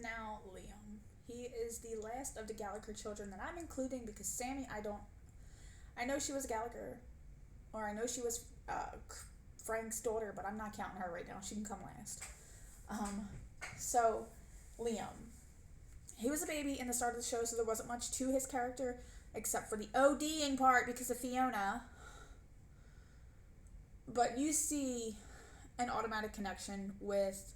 Now, Liam. He is the last of the Gallagher children that I'm including because Sammy, I know she was Gallagher, or I know she was Frank's daughter, but I'm not counting her right now. She can come last. Um, so, Liam. He was a baby in the start of the show, so there wasn't much to his character except for the ODing part because of Fiona. But you see an automatic connection with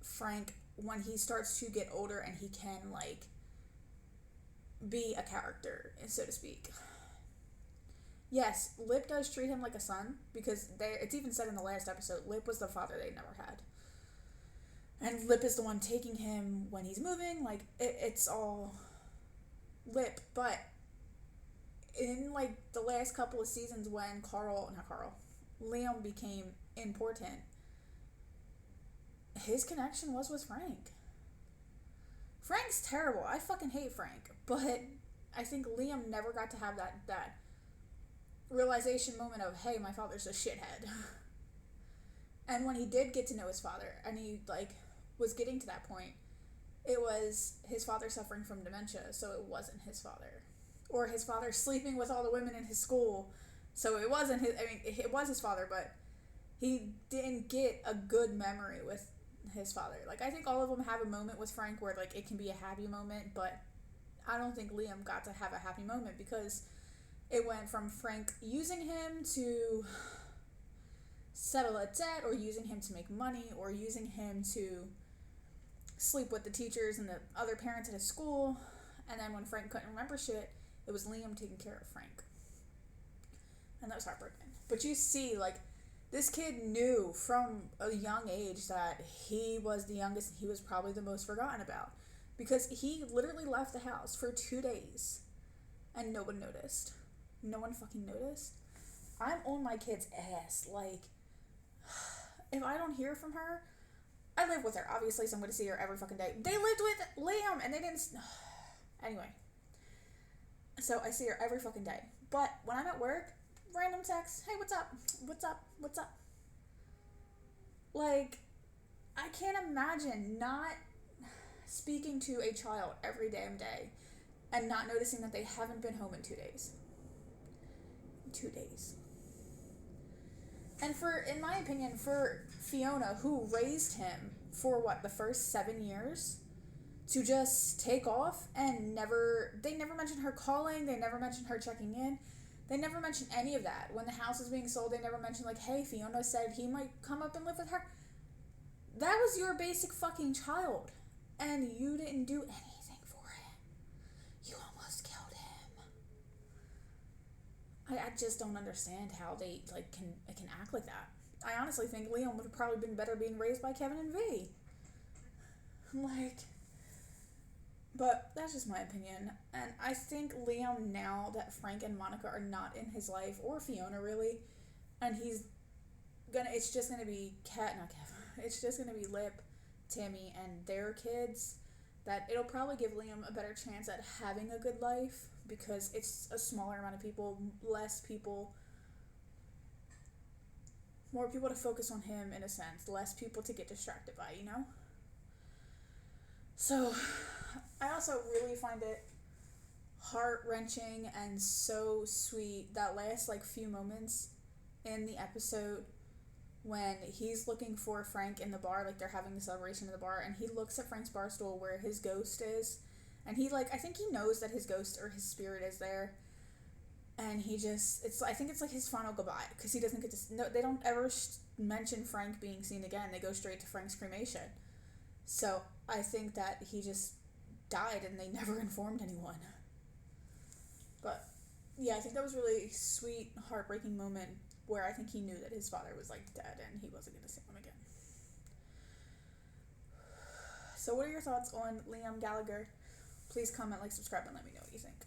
Frank when he starts to get older and he can, like, be a character, so to speak. Yes, Lip does treat him like a son because it's even said in the last episode, Lip was the father they never had. And Lip is the one taking him when he's moving. Like, it's all Lip. But in, like, the last couple of seasons when Liam became important, his connection was with Frank. Frank's terrible. I fucking hate Frank. But I think Liam never got to have that realization moment of, hey, my father's a shithead. And when he did get to know his father, and he, like, was getting to that point, it was his father suffering from dementia, so it wasn't his father. Or his father sleeping with all the women in his school, so it wasn't his, I mean, it was his father, but he didn't get a good memory with his father. Like, I think all of them have a moment with Frank where, like, it can be a happy moment, but I don't think Liam got to have a happy moment because it went from Frank using him to settle a debt, or using him to make money, or using him to sleep with the teachers and the other parents at his school, and then when Frank couldn't remember shit, it was Liam taking care of Frank. And that was heartbreaking. But you see, like, this kid knew from a young age that he was the youngest and he was probably the most forgotten about. Because he literally left the house for 2 days and no one noticed. No one fucking noticed. I'm on my kid's ass. Like, if I don't hear from her, I live with her, obviously, so I'm going to see her every fucking day. They lived with Liam, and they didn't... Anyway. So I see her every fucking day. But when I'm at work, random text, hey, what's up? What's up? What's up? Like, I can't imagine not speaking to a child every damn day and not noticing that they haven't been home in 2 days. 2 days. And in my opinion, for Fiona, who raised him for the first 7 years, to just take off and they never mentioned her calling, they never mentioned her checking in, they never mentioned any of that. When the house was being sold, they never mentioned, like, hey, Fiona said he might come up and live with her. That was your basic fucking child, and you didn't do anything for him. You almost killed him. I just don't understand how they, like, can act like that. I honestly think Liam would have probably been better being raised by Kevin and V. Like, but that's just my opinion. And I think Liam, now that Frank and Monica are not in his life, or Fiona really, and it's just gonna be it's just gonna be Lip, Tammy, and their kids, that it'll probably give Liam a better chance at having a good life because it's a smaller amount of people, more people to focus on him in a sense, less people to get distracted by, you know? So, I also really find it heart-wrenching and so sweet, that last, like, few moments in the episode when he's looking for Frank in the bar, like, they're having the celebration in the bar, and he looks at Frank's bar stool where his ghost is, and he, like, I think he knows that his ghost or his spirit is there, and I think it's like his final goodbye, because he doesn't get to, no, they don't ever mention Frank being seen again, they go straight to Frank's cremation. So, I think that he just died and they never informed anyone. But, yeah, I think that was really sweet, heartbreaking moment where I think he knew that his father was, like, dead and he wasn't going to see him again. So what are your thoughts on Liam Gallagher? Please comment, like, subscribe, and let me know what you think.